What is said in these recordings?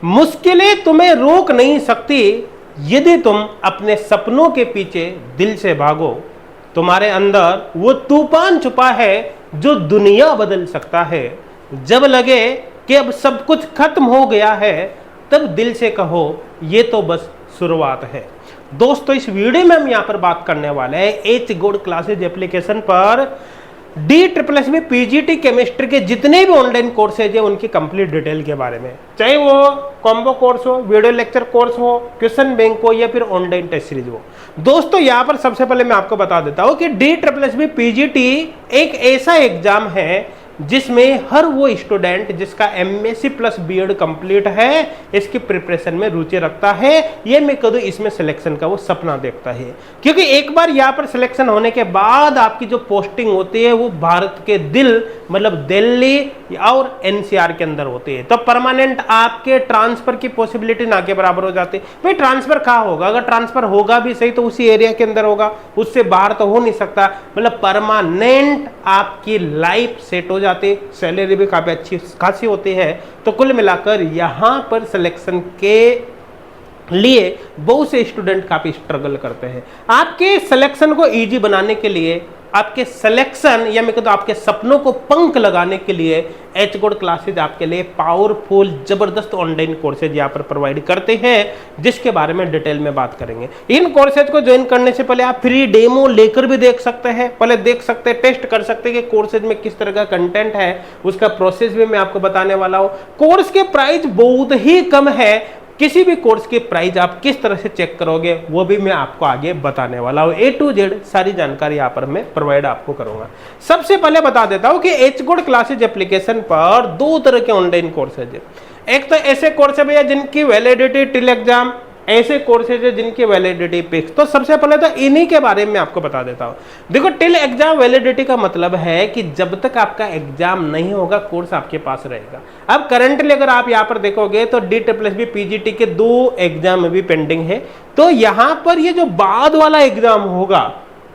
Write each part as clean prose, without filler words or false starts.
मुश्किलें तुम्हें रोक नहीं सकती यदि तुम अपने सपनों के पीछे दिल से भागो। तुम्हारे अंदर वो तूफान छुपा है जो दुनिया बदल सकता है। जब लगे कि अब सब कुछ खत्म हो गया है, तब दिल से कहो ये तो बस शुरुआत है। दोस्तों, इस वीडियो में हम यहाँ पर बात करने वाले हैं एच गोल्ड क्लासेज एप्लीकेशन पर DSSS PGT केमिस्ट्री के जितने भी ऑनलाइन कोर्सेज है उनकी कंप्लीट डिटेल के बारे में, चाहे वो कॉम्बो कोर्स हो, वीडियो लेक्चर कोर्स हो, क्वेश्चन बैंक हो या फिर ऑनलाइन टेस्ट सीरीज हो। दोस्तों, यहाँ पर सबसे पहले मैं आपको बता देता हूँ कि DSSS PGT एक ऐसा एग्जाम है जिसमें हर वो स्टूडेंट जिसका MSc प्लस BEd कंप्लीट है इसकी प्रिपरेशन में रुचि रखता है, ये मैं कहूँ इसमें सिलेक्शन का वो सपना देखता है। क्योंकि एक बार यहाँ पर सिलेक्शन होने के बाद आपकी जो पोस्टिंग होती है वो भारत के दिल मतलब दिल्ली और NCR के अंदर होती है, तो परमानेंट आपके ट्रांसफर की पॉसिबिलिटी ना के बराबर हो जाती है। भाई ट्रांसफर कहाँ होगा? अगर ट्रांसफर होगा भी सही तो उसी एरिया के अंदर होगा, उससे बाहर तो हो नहीं सकता। मतलब परमानेंट आपकी लाइफ सेट हो जाती, सैलरी भी काफी अच्छी खासी होती है। तो कुल मिलाकर यहाँ पर सिलेक्शन के लिए बहुत से स्टूडेंट काफी स्ट्रगल करते हैं। आपके सिलेक्शन को इजी बनाने के लिए, आपके सिलेक्शन या मैं कहता हूं आपके सपनों को पंख लगाने के लिए एच गोल्ड क्लासेज आपके लिए पावरफुल जबरदस्त ऑनलाइन कोर्सेज यहाँ पर प्रोवाइड करते हैं, जिसके बारे में डिटेल में बात करेंगे। इन कोर्सेज को ज्वाइन करने से पहले आप फ्री डेमो लेकर भी देख सकते हैं, पहले देख सकते हैं, टेस्ट कर सकते हैं कि कोर्सेज में किस तरह का कंटेंट है, उसका प्रोसेस भी मैं आपको बताने वाला हूँ। कोर्स के प्राइस बहुत ही कम है, किसी भी कोर्स की प्राइस आप किस तरह से चेक करोगे वो भी मैं आपको आगे बताने वाला हूं। A to Z सारी जानकारी यहाँ पर मैं प्रोवाइड आपको करूंगा। सबसे पहले बता देता हूं कि एच गोल्ड क्लासेज एप्लीकेशन पर दो तरह के ऑनलाइन कोर्सेज है। एक तो ऐसे कोर्स है भैया जिनकी वैलिडिटी टिल एग्जाम, ऐसे कोर्सेज है जिनकी वैलिडिटी फिक्स। तो सबसे पहले तो इन्हीं के बारे में आपको बता देता हूं। देखो, टिल एग्जाम वैलिडिटी का मतलब है कि जब तक आपका एग्जाम नहीं होगा कोर्स आपके पास रहेगा। अब करंटली अगर आप यहां पर देखोगे तो DSSS PGT के 2 एग्जाम भी पेंडिंग है, तो यहां पर ये जो बाद वाला एग्जाम होगा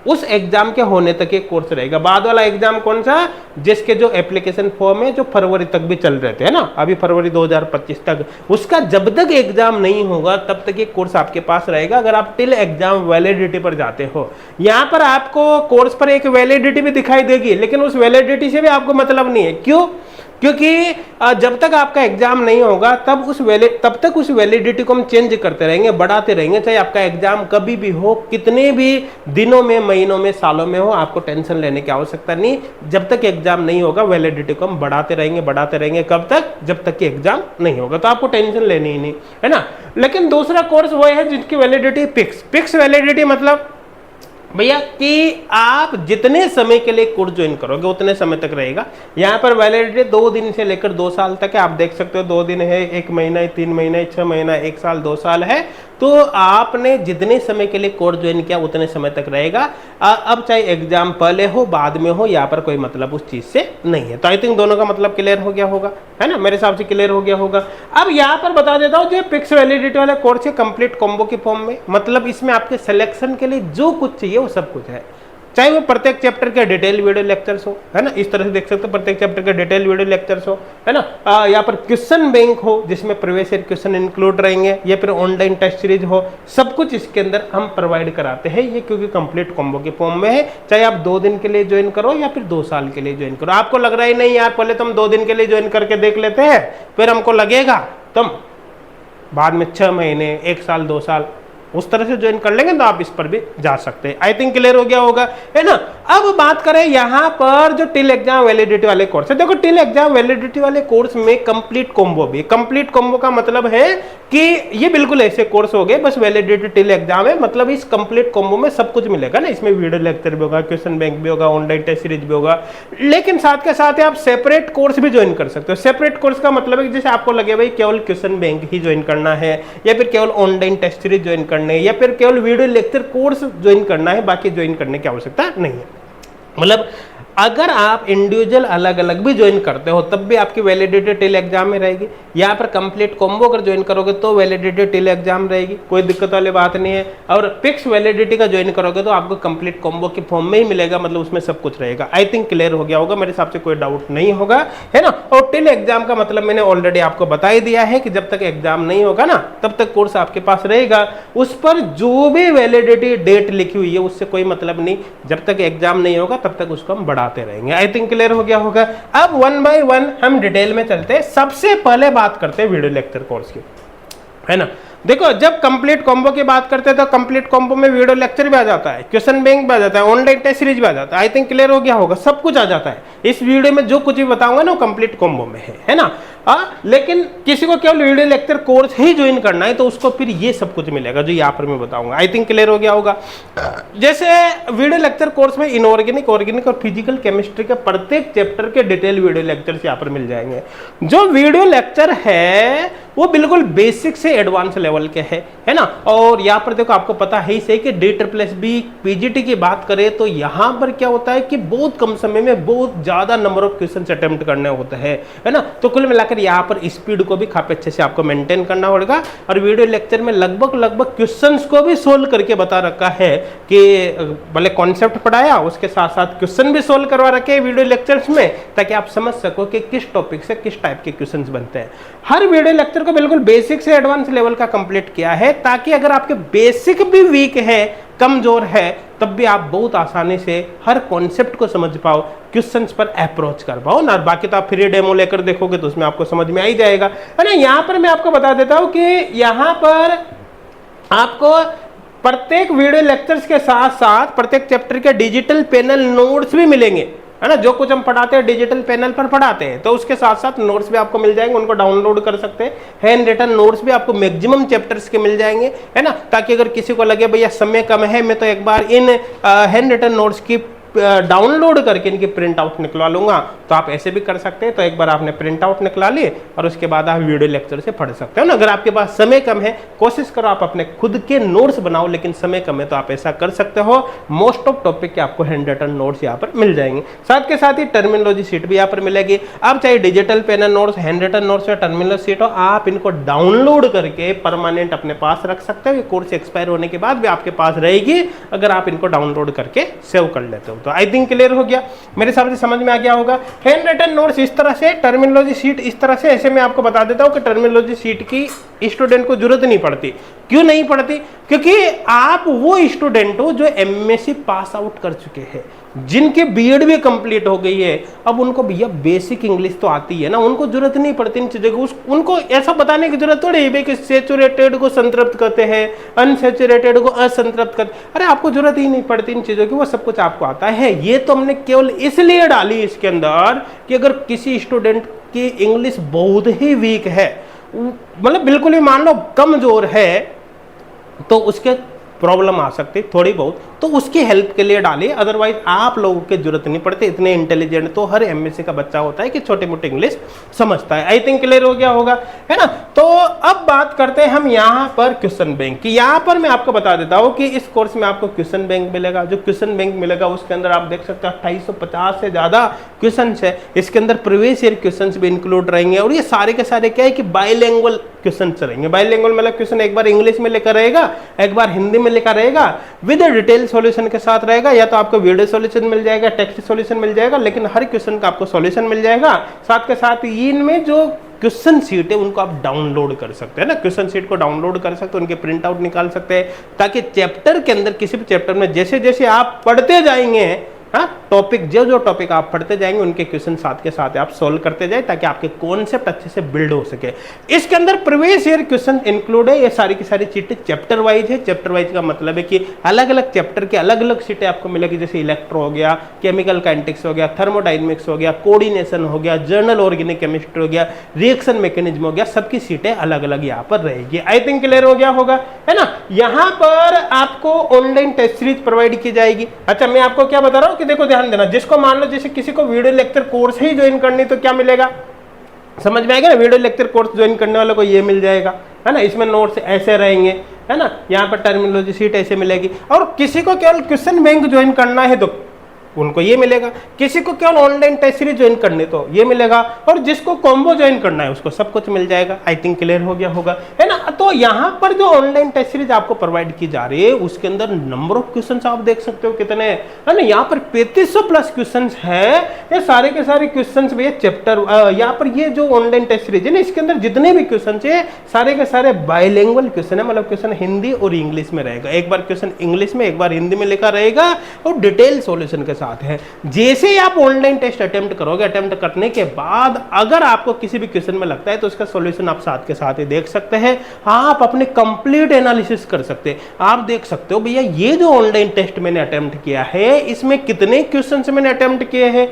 उस एग्जाम के होने तक ये कोर्स रहेगा। बाद वाला एग्जाम कौन सा? जिसके जो एप्लीकेशन फॉर्म है जो फरवरी तक भी चल रहे थे, है ना, अभी फरवरी 2025 तक, उसका जब तक एग्जाम नहीं होगा तब तक ये कोर्स आपके पास रहेगा। अगर आप टिल एग्जाम वैलिडिटी पर जाते हो, यहाँ पर आपको कोर्स पर एक वैलिडिटी भी दिखाई देगी, लेकिन उस वैलिडिटी से भी आपको मतलब नहीं है। क्यों? क्योंकि जब तक आपका एग्जाम नहीं होगा तब तक उस वैलिडिटी को हम चेंज करते रहेंगे, बढ़ाते रहेंगे। चाहे आपका एग्जाम कभी भी हो, कितने भी दिनों में, महीनों में, सालों में हो, आपको टेंशन लेने की आवश्यकता नहीं। जब तक एग्जाम नहीं होगा वैलिडिटी को हम बढ़ाते रहेंगे। कब तक? जब तक कि एग्जाम नहीं होगा, तो आपको टेंशन लेनी ही नहीं, है ना। लेकिन दूसरा कोर्स वो है जिनकी वैलिडिटी फिक्स वैलिडिटी मतलब भैया कि आप जितने समय के लिए कोर्स ज्वाइन करोगे उतने समय तक रहेगा। यहाँ पर वैलिडिटी 2 दिन से लेकर 2 साल तक है। आप देख सकते हो 2 दिन है, 1 महीना है, 3 महीना है, 6 महीना, 1 साल, 2 साल है। तो आपने जितने समय के लिए कोर्स ज्वाइन किया उतने समय तक रहेगा। अब चाहे एग्जाम पहले हो बाद में हो, यहाँ पर कोई मतलब उस चीज से नहीं है। तो आई थिंक दोनों का मतलब क्लियर हो गया होगा, है ना, मेरे हिसाब से क्लियर हो गया होगा। अब यहाँ पर बता देता हूँ जो फिक्स वैलिडिटी वाले कोर्स है कंप्लीट कॉम्बो के फॉर्म में, मतलब इसमें आपके सिलेक्शन के लिए जो कुछ चाहिए वो सब कुछ है। चाहे वो प्रत्येक चैप्टर के डिटेल वीडियो लेक्चर्स हो, है ना, इस तरह से देख सकते हो, प्रत्येक चैप्टर के डिटेल वीडियो लेक्चर्स हो, है ना, यहाँ पर क्वेश्चन बैंक हो जिसमें प्रीवियस ईयर क्वेश्चन इंक्लूड रहेंगे, या फिर ऑनलाइन टेस्ट सीरीज हो, सब कुछ इसके अंदर हम प्रोवाइड कराते हैं। ये क्योंकि कंप्लीट कॉम्बो के फॉर्म में है। चाहे आप 2 दिन के लिए ज्वाइन करो या फिर 2 साल के लिए ज्वाइन करो। आपको लग रहा है नहीं यार पहले तुम 2 दिन के लिए ज्वाइन करके देख लेते हैं, फिर हमको लगेगा तुम बाद में 6 महीने, 1 साल, 2 साल उस तरह से ज्वाइन कर लेंगे तो आप इस पर भी जा सकते हैं। आई थिंक क्लियर हो गया होगा, है ना। अब बात करें यहाँ पर जो टिल एग्जाम वैलिडिटी वाले कोर्स है। देखो, टिल एग्जाम वैलिडिटी वाले कोर्स में कंप्लीट कॉम्बो भी। कंप्लीट कॉम्बो का मतलब है कि ये बिल्कुल ऐसे कोर्स हो गए, बस वैलिडिटी टिल एग्जाम है, मतलब इस कंप्लीट कॉम्बो में सब कुछ मिलेगा ना। इसमें वीडियो लेक्चर भी होगा, क्वेश्चन बैंक भी होगा, ऑनलाइन टेस्ट सीरीज भी होगा, लेकिन साथ के साथ आप सेपरेट कोर्स भी ज्वाइन कर सकते हो। सेपरेट कोर्स का मतलब है जैसे आपको लगे भाई केवल क्वेश्चन बैंक ही ज्वाइन करना है, या फिर केवल ऑनलाइन टेस्ट सीरीज ज्वाइन करने है, या फिर केवल वीडियो लेक्चर कोर्स ज्वाइन करना है, बाकी ज्वाइन करने की आवश्यकता नहीं है। मतलब अगर आप इंडिविजुअल अलग अलग भी ज्वाइन करते हो तब भी आपकी वैलिडिटी टिल एग्जाम में रहेगी। यहाँ पर कंप्लीट कॉम्बो अगर ज्वाइन करोगे तो वैलिडिटी टिल एग्जाम रहेगी, कोई दिक्कत वाली बात नहीं है। और फिक्स वैलिडिटी का ज्वाइन करोगे तो आपको कंप्लीट कॉम्बो के फॉर्म में ही मिलेगा, मतलब उसमें सब कुछ रहेगा। आई थिंक क्लियर हो गया होगा, मेरे हिसाब से कोई डाउट नहीं होगा, है ना। और टिल एग्जाम का मतलब मैंने ऑलरेडी आपको बता ही दिया है कि जब तक एग्जाम नहीं होगा ना तब तक कोर्स आपके पास रहेगा, उस पर जो भी वैलिडिटी डेट लिखी हुई है उससे कोई मतलब नहीं, जब तक एग्जाम नहीं होगा तब तक उसको हम बढ़ाते रहेंगे। आई थिंक क्लियर हो गया होगा। अब वन बाय वन हम डिटेल में चलते हैं। सबसे पहले बात करते हैं वीडियो लेक्चर कोर्स की, है ना। देखो जब कंप्लीट कॉम्बो की बात करते हैं तो कंप्लीट कॉम्बो में वीडियो लेक्चर भी आ जाता है, क्वेश्चन बैंक भी आ जाता है, ऑनलाइन टेस्ट सीरीज भी आ जाता है। आई थिंक क्लियर हो गया होगा, सब कुछ आ जाता है। इस वीडियो में जो कुछ भी बताऊंगा ना कंप्लीट कॉम्बो में है ना। लेकिन किसी को केवल वीडियो लेक्चर कोर्स ही ज्वाइन करना है तो उसको फिर ये सब कुछ मिलेगा जो यहाँ पर मैं बताऊंगा। आई थिंक क्लियर हो गया होगा। जैसे वीडियो लेक्चर कोर्स में इनऑर्गेनिक, ऑर्गेनिक और फिजिकल केमिस्ट्री के प्रत्येक चैप्टर के डिटेल वीडियो लेक्चर्स यहाँ पर मिल जाएंगे। जो वीडियो लेक्चर है वो बिल्कुल बेसिक से एडवांस लेवल के है ना। और यहाँ पर देखो आपको पता है ही सही कि DSSB पीजीटी की बात करें तो यहाँ पर क्या होता है कि बहुत कम समय में बहुत ज्यादा नंबर ऑफ क्वेश्चन अटेम्प्ट करने होते हैं, है ना। तो कुल मिलाकर यहाँ पर स्पीड को भी काफी अच्छे से आपको मेंटेन करना होगा। और वीडियो लेक्चर में लगभग क्वेश्चंस को भी सोल्व करके बता रखा है कि भले कॉन्सेप्ट पढ़ाया उसके साथ साथ क्वेश्चन भी सोल्व करवा रखे हैं वीडियो लेक्चर्स में, ताकि आप समझ सको कि किस टॉपिक से किस टाइप के क्वेश्चन बनते हैं। हर वीडियो लेक्चर को बिल्कुल बेसिक से एडवांस लेवल का कंप्लीट किया है, ताकि अगर आपके बेसिक भी वीक है, कमजोर है, तब भी आप बहुत आसानी से हर कॉन्सेप्ट को समझ पाओ, क्वेश्चंस पर अप्रोच कर पाओ ना। बाकी तो आप फ्री डेमो लेकर देखोगे तो उसमें आपको समझ में आ ही जाएगा, है ना। यहाँ पर मैं आपको बता देता हूं कि यहाँ पर आपको प्रत्येक वीडियो लेक्चर्स के साथ साथ प्रत्येक चैप्टर के डिजिटल पैनल नोट्स भी मिलेंगे, है ना। जो कुछ हम पढ़ाते हैं डिजिटल पैनल पर पढ़ाते हैं, तो उसके साथ साथ नोट्स भी आपको मिल जाएंगे, उनको डाउनलोड कर सकते हैं। हैंड रिटन नोट्स भी आपको मैक्सिमम चैप्टर्स के मिल जाएंगे, है ना। ताकि अगर किसी को लगे भैया समय कम है, मैं तो एक बार इन हैंड रिटन नोट्स की डाउनलोड करके इनकी प्रिंट आउट निकलवा लूंगा, तो आप ऐसे भी कर सकते हैं। तो एक बार आपने प्रिंट आउट निकला लिए और उसके बाद आप वीडियो लेक्चर से पढ़ सकते हो ना। अगर आपके पास समय कम है, कोशिश करो आप अपने खुद के नोट्स बनाओ, लेकिन समय कम है तो आप ऐसा कर सकते हो। मोस्ट ऑफ टॉपिक के आपको हैंड रिटन नोट्स यहाँ पर मिल जाएंगे। साथ के साथ ही टर्मिनोलॉजी शीट भी यहाँ पर मिलेगी। आप चाहे digital panel notes, hand written notes या टर्मिनोलॉजी शीट हो, आप इनको डाउनलोड करके परमानेंट अपने पास रख सकते हो। ये कोर्स एक्सपायर होने के बाद भी आपके पास रहेगी, अगर आप इनको डाउनलोड करके सेव कर लेते हो तो। आई थिंक क्लियर हो गया, मेरे हिसाब से समझ में आ गया होगा। हैंड रिटन नोट्स इस तरह से, टर्मिनोलॉजी शीट इस तरह से। ऐसे मैं आपको बता देता हूं कि टर्मिनोलॉजी शीट की स्टूडेंट को जरूरत नहीं पड़ती। क्यों नहीं पड़ती? क्योंकि आप वो स्टूडेंट हो जो एमएससी पास आउट कर चुके हैं, जिनके बीएड भी कंप्लीट हो गई है। अब उनको भैया बेसिक इंग्लिश तो आती है ना, उनको जरूरत नहीं पड़ती इन चीजों की। उनको ऐसा बताने की जरूरत थोड़ी है कि सेचुरेटेड को संतृप्त करते हैं, अनसेचुरेटेड को असंतृप्त करते। अरे आपको जरूरत ही नहीं पड़ती इन चीजों की, वो सब कुछ आपको आता है। ये तो हमने केवल इसलिए डाली इसके अंदर कि अगर किसी स्टूडेंट की इंग्लिश बहुत ही वीक है, मतलब बिल्कुल ही मान लो कमजोर है, तो उसके प्रॉब्लम आ सकती थोड़ी बहुत, तो उसकी हेल्प के लिए डालिए। अदरवाइज आप लोगों की जरूरत नहीं पड़ती। इतने इंटेलिजेंट तो हर एमएससी का बच्चा होता है कि छोटे मोटे इंग्लिश समझता है। आई थिंक क्लियर हो गया होगा, है ना। तो अब बात करते हैं हम यहाँ पर क्वेश्चन बैंक की। यहाँ पर मैं आपको बता देता हूँ कि इस कोर्स में आपको क्वेश्चन बैंक मिलेगा। जो क्वेश्चन बैंक मिलेगा उसके अंदर आप देख सकते हो 2850 से ज्यादा क्वेश्चन है। इसके अंदर प्रीवियस ईयर क्वेश्चन भी इंक्लूड रहेंगे, और ये सारे के सारे क्या है कि बाइलिंगुअल क्वेश्चन रहेंगे। बाइलिंगुअल मतलब क्वेश्चन एक बार इंग्लिश में लेकर रहेगा, एक बार हिंदी में लेकर रहेगा, विद डिटेल सॉल्यूशन के साथ रहेगा। या तो आपको वीडियो सॉल्यूशन मिल जाएगा, टेक्स्ट सॉल्यूशन मिल जाएगा, लेकिन हर क्वेश्चन का आपको सॉल्यूशन मिल जाएगा। साथ के साथ इनमें जो क्वेश्चन शीट है उनको आप डाउनलोड कर सकते हैं ना। क्वेश्चन शीट को डाउनलोड कर सकते हैं, उनके प्रिंट आउट निकाल सकते हैं, ताकि चैप्टर के अंदर किसी भी चैप्टर में जैसे जैसे आप पढ़ते जाएंगे, टॉपिक जो टॉपिक आप पढ़ते जाएंगे उनके क्वेश्चन साथ के साथ आप सोल्व करते जाए, ताकि आपके कॉन्सेप्ट अच्छे से बिल्ड हो सके। इसके अंदर प्रीवियस ईयर क्वेश्चन इंक्लूड है। ये सारी की सारी चीटें चैप्टर वाइज है। चैप्टर वाइज का मतलब है कि अलग अलग चैप्टर के अलग अलग सीटें आपको मिलेगी। जैसे इलेक्ट्रो हो गया, केमिकल काइनेटिक्स हो गया, थर्मोडायनेमिक्स हो गया, कोऑर्डिनेशन हो गया, जर्नल ऑर्गेनिक केमिस्ट्री हो गया, रिएक्शन मैकेनिज्म हो गया, सबकी सीटें अलग अलग यहाँ पर रहेगी। आई थिंक क्लियर हो गया होगा, है ना। यहाँ पर आपको ऑनलाइन टेस्ट सीरीज प्रोवाइड की जाएगी। अच्छा, मैं आपको क्या बता रहा हूँ कि देखो ध्यान देना, जिसको मान लो जैसे किसी को वीडियो लेक्चर कोर्स ही ज्वाइन करनी, तो क्या मिलेगा समझ में आएगा ना। वीडियो लेक्चर कोर्स ज्वाइन करने वालों को ये मिल जाएगा, है ना। इसमें नोट्स ऐसे रहेंगे, है ना। यहाँ पर टर्मिनोलॉजी शीट ऐसे मिलेगी। और किसी को केवल क्वेश्चन बैंक ज्वाइन करना है तो उनको ये मिलेगा, किसी को केवल ऑनलाइन टेस्ट सीरीज ज्वाइन करनी तो ये मिलेगा, और जिसको कॉम्बो ज्वाइन करना है उसको सब कुछ मिल जाएगा। आई थिंक क्लियर हो गया होगा, है ना। तो यहाँ पर जो ऑनलाइन टेस्ट सीरीज आपको प्रोवाइड की जा रही है उसके अंदर नंबर ऑफ क्वेश्चंस आप देख सकते हो कितने, है ना। यहाँ पर 3500 प्लस क्वेश्चंस है। ये सारे के सारे क्वेश्चंस भैया चैप्टर, यहाँ पर ये जो ऑनलाइन टेस्ट सीरीज है ना इसके अंदर जितने भी क्वेश्चन है सारे के सारे बाइलिंगुअल क्वेश्चन है, मतलब क्वेश्चन हिंदी और इंग्लिश में रहेगा। एक बार क्वेश्चन इंग्लिश में, एक बार हिंदी में लिखा रहेगा और डिटेल सॉल्यूशन के साथ है। जैसे ही आप ऑनलाइन टेस्ट अटेम्प्ट करोगे, अटेम्प्ट करने के बाद अगर आपको किसी भी क्वेश्चन में लगता है तो उसका सॉल्यूशन आप साथ के साथ ही देख सकते हैं। आप अपने कंप्लीट एनालिसिस कर सकते हैं। आप देख सकते हो भैया ये जो ऑनलाइन टेस्ट मैंने अटेम्प्ट किया है इसमें कितने क्वेश्चन मैंने अटेम्प्ट किए हैं,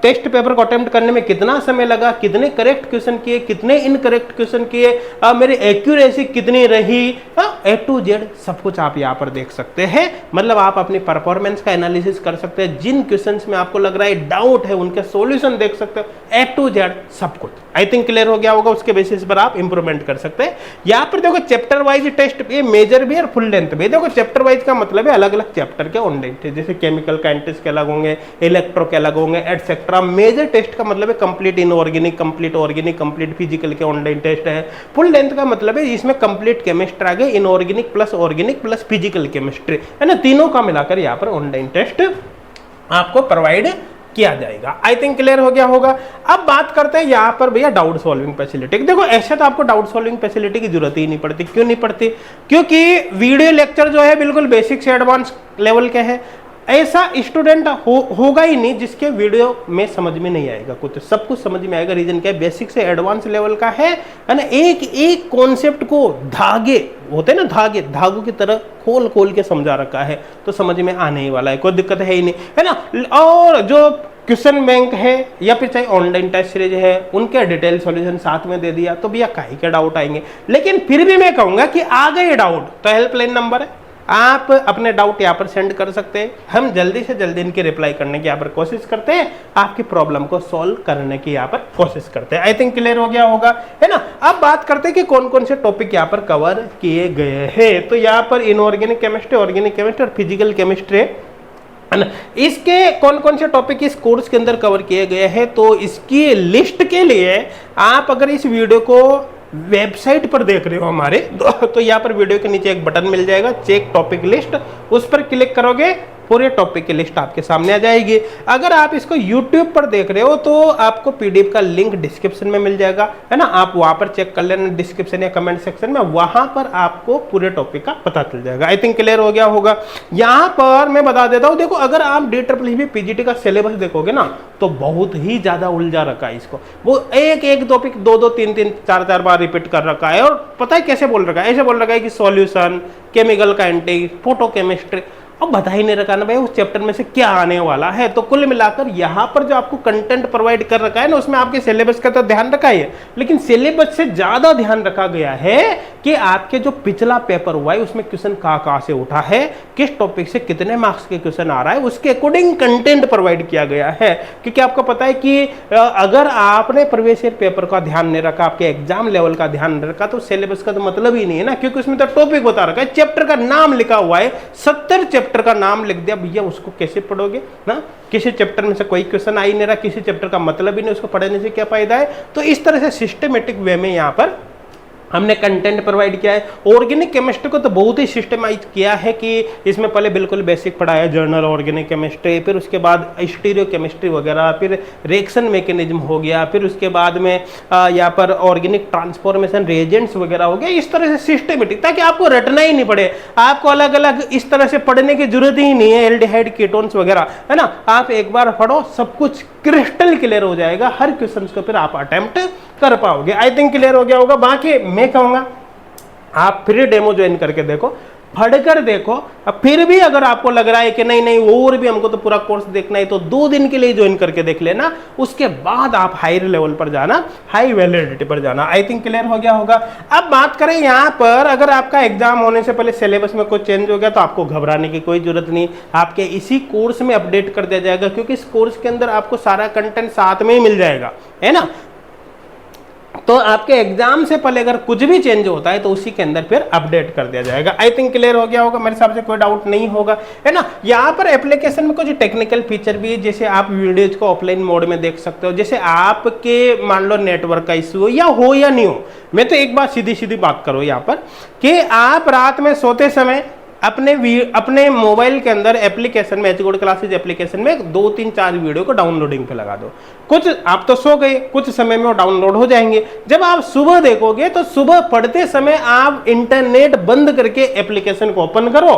टेस्ट पेपर को अटेम्प्ट करने में कितना समय लगा, कितने करेक्ट क्वेश्चन किए, कितने इनकरेक्ट क्वेश्चन किए, मेरी एक्यूरेसी कितनी रही, ए टू जेड सब कुछ आप यहाँ पर देख सकते हैं। मतलब आप अपनी परफॉर्मेंस का एनालिसिस कर सकते हैं। जिन क्वेश्चंस में आपको लग रहा है डाउट है उनके सॉल्यूशन देख सकते हो, ए टू जेड सब कुछ। आई थिंक क्लियर हो गया होगा। उसके बेसिस पर आप इंप्रूवमेंट कर सकते हैं। यहाँ पर देखो चैप्टर वाइज टेस्ट, ये मेजर भी और फुल लेंथ भी। देखो चैप्टर वाइज का मतलब है अलग अलग चैप्टर के ऑनलाइन टेस्ट, जैसे केमिकल काइनेटिक्स के अलग होंगे, इलेक्ट्रो के अलग होंगे, एटसेट्रा। मेजर टेस्ट का मतलब है complete inorganic, complete organic, complete physical के ऑनलाइन टेस्ट है। फुल लेंथ का मतलब है इसमें कंप्लीट केमिस्ट्री आ गए, इनऑर्गेनिक प्लस फिजिकल केमिस्ट्री, है ना। तीनों का मिलाकर यहाँ पर ऑनलाइन टेस्ट आपको प्रोवाइड किया जाएगा। आई थिंक क्लियर हो गया होगा। अब बात करते हैं यहाँ पर भैया डाउट सॉल्विंग फैसिलिटी। देखो ऐसे तो आपको डाउट सॉल्विंग फैसिलिटी की जरूरत ही नहीं पड़ती। क्यों नहीं पड़ती? क्योंकि वीडियो लेक्चर जो है बिल्कुल बेसिक से एडवांस लेवल के हैं। ऐसा स्टूडेंट होगा ही नहीं जिसके वीडियो में समझ में नहीं आएगा, कुछ सब कुछ समझ में आएगा। रीजन क्या है? बेसिक से एडवांस लेवल का है ना। एक एक कॉन्सेप्ट को धागे होते हैं ना, धागों की तरह खोल खोल के समझा रखा है, तो समझ में आने ही वाला है, कोई दिक्कत है ही नहीं, है ना। और जो क्वेश्चन बैंक है या फिर चाहे ऑनलाइन टेस्ट सीरीज है उनके डिटेल सॉल्यूशन साथ में दे दिया तो भैया काहे के डाउट आएंगे। लेकिन फिर भी मैं कहूंगा कि आ गए डाउट तो हेल्पलाइन नंबर है, आप अपने डाउट यहाँ पर सेंड कर सकते हैं। हम जल्दी से जल्दी इनकी रिप्लाई करने की यहाँ पर कोशिश करते हैं, आपकी प्रॉब्लम को सॉल्व करने की यहाँ पर कोशिश करते हैं। आई थिंक क्लियर हो गया होगा, है ना। अब बात करते हैं कि कौन कौन से टॉपिक यहाँ पर कवर किए गए हैं। तो यहाँ पर इनऑर्गेनिक केमिस्ट्री, ऑर्गेनिक केमिस्ट्री और फिजिकल केमिस्ट्री, है ना। इसके कौन कौन से टॉपिक इस कोर्स के अंदर कवर किए गए हैं, तो इसकी लिस्ट के लिए आप अगर इस वीडियो को वेबसाइट पर देख रहे हो हमारे, तो यहाँ पर वीडियो के नीचे एक बटन मिल जाएगा चेक टॉपिक लिस्ट, उस पर क्लिक करोगे पूरे टॉपिक की लिस्ट आपके सामने आ जाएगी। अगर आप इसको YouTube पर देख रहे हो तो आपको PDF का लिंक डिस्क्रिप्शन में मिल जाएगा, है ना। आप वहां पर चेक कर लेना डिस्क्रिप्शन या कमेंट सेक्शन में, वहां पर आपको पूरे टॉपिक का पता चल जाएगा। आई थिंक क्लियर हो गया होगा। यहाँ पर मैं बता देता हूँ, देखो अगर आप DEEE PGT का सिलेबस देखोगे ना तो बहुत ही ज्यादा उलझा रखा है इसको। वो एक टॉपिक 2 3 4 बार रिपीट कर रखा है, और पता है कैसे बोल रखा है? ऐसे बोल रखा है कि सॉल्यूशन, केमिकल काइनेटिक्स, फोटोकेमिस्ट्री। अब बता ही नहीं रखा ना भाई उस चैप्टर में से क्या आने वाला है। तो कुल मिलाकर यहाँ पर जो आपको कंटेंट प्रोवाइड कर रखा है ना, उसमें आपके सिलेबस का तो ध्यान रखा है, लेकिन सिलेबस से ज्यादा ध्यान रखा गया है कि आपके जो पिछला पेपर हुआ है उसमें क्वेश्चन कहाँ से उठा है, किस टॉपिक से कितने मार्क्स के क्वेश्चन आ रहा है, उसके अकॉर्डिंग कंटेंट प्रोवाइड किया गया है। क्योंकि आपको पता है कि अगर आपने प्रीवियस ईयर पेपर का ध्यान नहीं रखा, आपके एग्जाम लेवल का ध्यान नहीं रखा, तो सिलेबस का तो मतलब ही नहीं है ना। क्योंकि उसमें तो टॉपिक बता रखा है, चैप्टर का नाम लिखा हुआ है, 70 चैप्टर का नाम लिख दिया, भैया उसको कैसे पढ़ोगे ना। किसी चैप्टर में से कोई क्वेश्चन आ ही नहीं रहा, किसी चैप्टर का मतलब ही नहीं, उसको पढ़ने से क्या फायदा है। तो इस तरह से सिस्टमेटिक वे में यहाँ पर हमने कंटेंट प्रोवाइड किया है। ऑर्गेनिक केमिस्ट्री को तो बहुत ही सिस्टमाइज किया है कि इसमें पहले बिल्कुल बेसिक पढ़ाया, जर्नल ऑर्गेनिक केमिस्ट्री, फिर उसके बाद स्टीरियो केमिस्ट्री वगैरह, फिर रिएक्शन मैकेनिज्म हो गया, फिर उसके बाद में यहाँ पर ऑर्गेनिक ट्रांसफॉर्मेशन रिएजेंट्स वगैरह हो गया। इस तरह से सिस्टमेटिक, ताकि आपको रटना ही नहीं पड़े, आपको अलग अलग इस तरह से पढ़ने की जरूरत ही नहीं है, एल्डिहाइड कीटोन्स वगैरह, है ना। आप एक बार पढ़ो, सब कुछ क्रिस्टल क्लियर हो जाएगा, हर क्वेश्चन को फिर आप अटेम्प्ट कर पाओगे। आई थिंक क्लियर हो गया होगा। बाकी मैं कहूंगा आप फ्री डेमो ज्वाइन करके देखो, पढ़कर देखो। अब फिर भी अगर आपको लग रहा है कि नहीं और भी हमको तो पूरा कोर्स देखना है, तो 2 दिन के लिए ज्वाइन करके देख लेना, उसके बाद आप हायर लेवल पर जाना, हाई वैलिडिटी पर जाना। आई थिंक क्लियर हो गया होगा। अब बात करें यहाँ पर, अगर आपका एग्जाम होने से पहले सिलेबस में कुछ चेंज हो गया तो आपको घबराने की कोई जरूरत नहीं, आपके इसी कोर्स में अपडेट कर दिया जाएगा, क्योंकि इस कोर्स के अंदर आपको सारा कंटेंट साथ में ही मिल जाएगा, है ना। तो आपके एग्जाम से पहले अगर कुछ भी चेंज होता है तो उसी के अंदर फिर अपडेट कर दिया जाएगा। आई थिंक क्लियर हो गया होगा, मेरे हिसाब से कोई डाउट नहीं होगा, है ना। यहाँ पर एप्लीकेशन में कुछ टेक्निकल फीचर भी है, जैसे आप वीडियोज को ऑफलाइन मोड में देख सकते हो। जैसे आपके मान लो नेटवर्क का इशू हो या नहीं हो, मैं तो एक बात सीधी सीधी बात करूँ यहाँ पर कि आप रात में सोते समय अपने मोबाइल के अंदर एप्लीकेशन में, एचगोड क्लासेज एप्लीकेशन में 2 3 4 वीडियो को डाउनलोडिंग पे लगा दो। कुछ आप तो सो गए, कुछ समय में वो डाउनलोड हो जाएंगे। जब आप सुबह देखोगे तो सुबह पढ़ते समय आप इंटरनेट बंद करके एप्लीकेशन को ओपन करो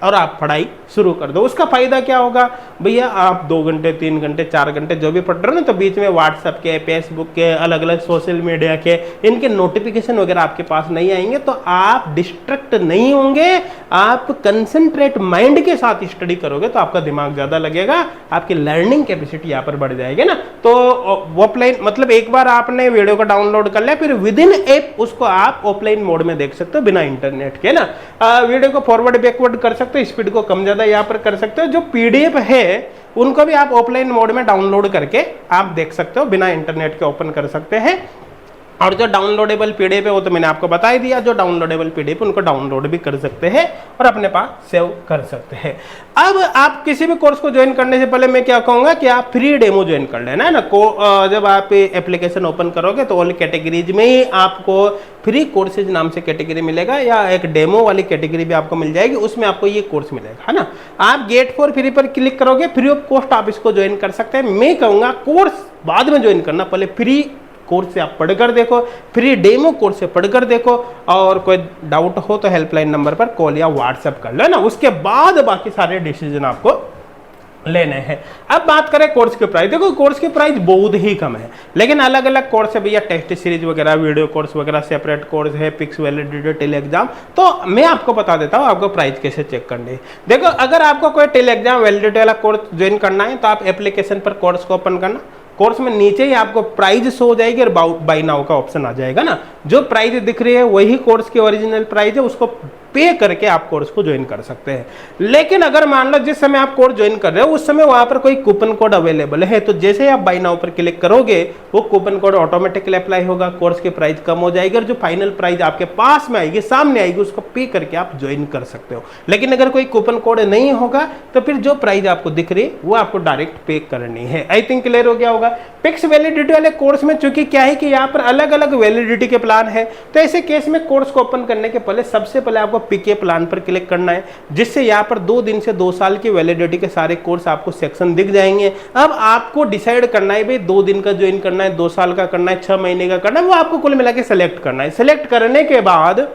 और आप पढ़ाई शुरू कर दो। उसका फायदा क्या होगा भैया, आप 2 घंटे 3 घंटे 4 घंटे जो भी पढ़ रहे हो ना, तो बीच में व्हाट्सएप के, फेसबुक के, अलग अलग सोशल मीडिया के इनके नोटिफिकेशन वगैरह आपके पास नहीं आएंगे, तो आप डिस्ट्रैक्ट नहीं होंगे। आप कंसंट्रेट माइंड के साथ स्टडी करोगे तो आपका दिमाग ज्यादा लगेगा, आपकी लर्निंग कैपेसिटी यहाँ पर बढ़ जाएगी ना। तो ऑफलाइन मतलब एक बार आपने वीडियो को डाउनलोड कर लिया, फिर विद इन ऐप उसको आप ऑफलाइन मोड में देख सकते हो बिना इंटरनेट के ना। वीडियो को फॉरवर्ड बैकवर्ड कर सकते हो, स्पीड को कम ज्यादा यहाँ पर कर सकते हो। जो पीडीएफ है उनको भी आप ऑफलाइन मोड में डाउनलोड करके आप देख सकते हो, बिना इंटरनेट के ओपन कर सकते हैं। और जो डाउनलोडेबल पीडीएफ है वो तो मैंने आपको बता ही दिया, जो डाउनलोडेबल पीडीएफ उनको डाउनलोड भी कर सकते हैं और अपने पास सेव कर सकते हैं। अब आप किसी भी कोर्स को ज्वाइन करने से पहले मैं क्या कहूंगा कि आप फ्री डेमो ज्वाइन कर लेना है ना। जब आप एप्लीकेशन ओपन करोगे तो ऑल कैटेगरीज में ही आपको फ्री कोर्सेज नाम से कैटेगरी मिलेगा, या एक डेमो वाली कैटेगरी भी आपको मिल जाएगी, उसमें आपको ये कोर्स मिलेगा, है ना। आप गेट फॉर फ्री पर क्लिक करोगे, फ्री ऑफ कॉस्ट आप इसको ज्वाइन कर सकते हैं। मैं कहूंगा कोर्स बाद में ज्वाइन करना, पहले फ्री कोर्स से आप पढ़कर देखो, फ्री डेमो कोर्स से पढ़कर देखो, और कोई डाउट हो तो हेल्पलाइन नंबर पर कॉल या व्हाट्सएप कर लो ना। उसके बाद बाकी सारे डिसीजन आपको लेने हैं। अब बात करें कोर्स के प्राइस, देखो कोर्स के प्राइस बहुत ही कम है, लेकिन अलग अलग कोर्स है भैया, टेस्ट सीरीज वगैरह, वीडियो कोर्स वगैरह, सेपरेट कोर्स है, फिक्स वैलिडिटी, टेली एग्जाम। तो मैं आपको बता देता हूँ आपको प्राइस कैसे चेक करनी है। देखो अगर आपको कोई टेली एग्जाम वैलिडिटी वाला कोर्स ज्वाइन करना है तो आप एप्लीकेशन पर कोर्स को ओपन करना, कोर्स में नीचे ही आपको प्राइस शो हो जाएगी और बाय नाउ का ऑप्शन आ जाएगा ना। जो प्राइस दिख रही है वही कोर्स की ओरिजिनल प्राइस है, उसको पे करके आप कोर्स को ज्वाइन कर सकते हैं। लेकिन अगर मान लो जिस समय आप कोर्स ज्वाइन कर रहे हो उस समय वहां पर कोई कूपन कोड अवेलेबल है, तो जैसे ही आप बाय नाउ पर क्लिक करोगे वो कूपन कोड ऑटोमेटिकली अप्लाई होगा, कोर्स की प्राइस कम हो जाएगी और जो फाइनल प्राइस आपके पास में आएगी, सामने आएगी, उसको पे करके आप ज्वाइन कर सकते हो। लेकिन अगर कोई कूपन कोड नहीं होगा तो फिर जो प्राइस आपको दिख रही है वो आपको डायरेक्ट पे करनी है। आई थिंक क्लियर हो गया होगा। फिक्स वैलिडिटी वाले कोर्स में चूंकि क्या है कि यहाँ पर अलग अलग वैलिडिटी के प्लान है, तो ऐसे केस में कोर्स को ओपन करने के पहले सबसे पहले आपको पीके प्लान पर क्लिक करना है, जिससे यहाँ पर 2 दिन से 2 साल की वैलिडिटी के सारे कोर्स आपको सेक्शन दिख जाएंगे। अब आपको डिसाइड करना है भाई 2 दिन का ज्वाइन करना है, 2 साल का करना है, 6 महीने का करना है, वो आपको कुल मिला के सिलेक्ट करना है। सिलेक्ट करने के बाद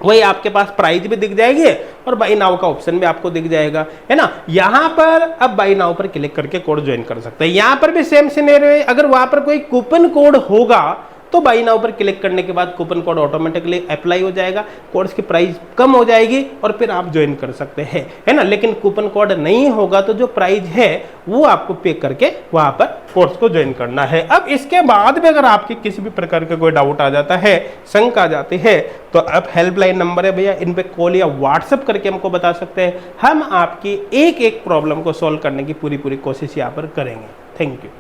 वही आपके पास प्राइस भी दिख जाएगी और बाय नाउ का ऑप्शन भी आपको दिख जाएगा, है ना। यहां पर अब बाय नाउ पर क्लिक करके कोर्स ज्वाइन कर सकते हैं। यहां पर भी सेम सिनेरियो है, अगर वहां पर कोई कूपन कोड होगा तो बाय नाउ पर क्लिक करने के बाद कूपन कोड ऑटोमेटिकली अप्लाई हो जाएगा, कोर्स की प्राइस कम हो जाएगी और फिर आप ज्वाइन कर सकते हैं, है ना। लेकिन कूपन कोड नहीं होगा तो जो प्राइस है वो आपको पे करके वहां पर कोर्स को ज्वाइन करना है। अब इसके बाद भी अगर आपकी किसी भी प्रकार का कोई डाउट आ जाता है, शंका आ जाती है, तो अब हेल्पलाइन नंबर है भैया, इन पे कॉल या व्हाट्सएप करके हमको बता सकते हैं। हम आपकी एक एक प्रॉब्लम को सॉल्व करने की पूरी कोशिश यहाँ पर करेंगे। Thank you.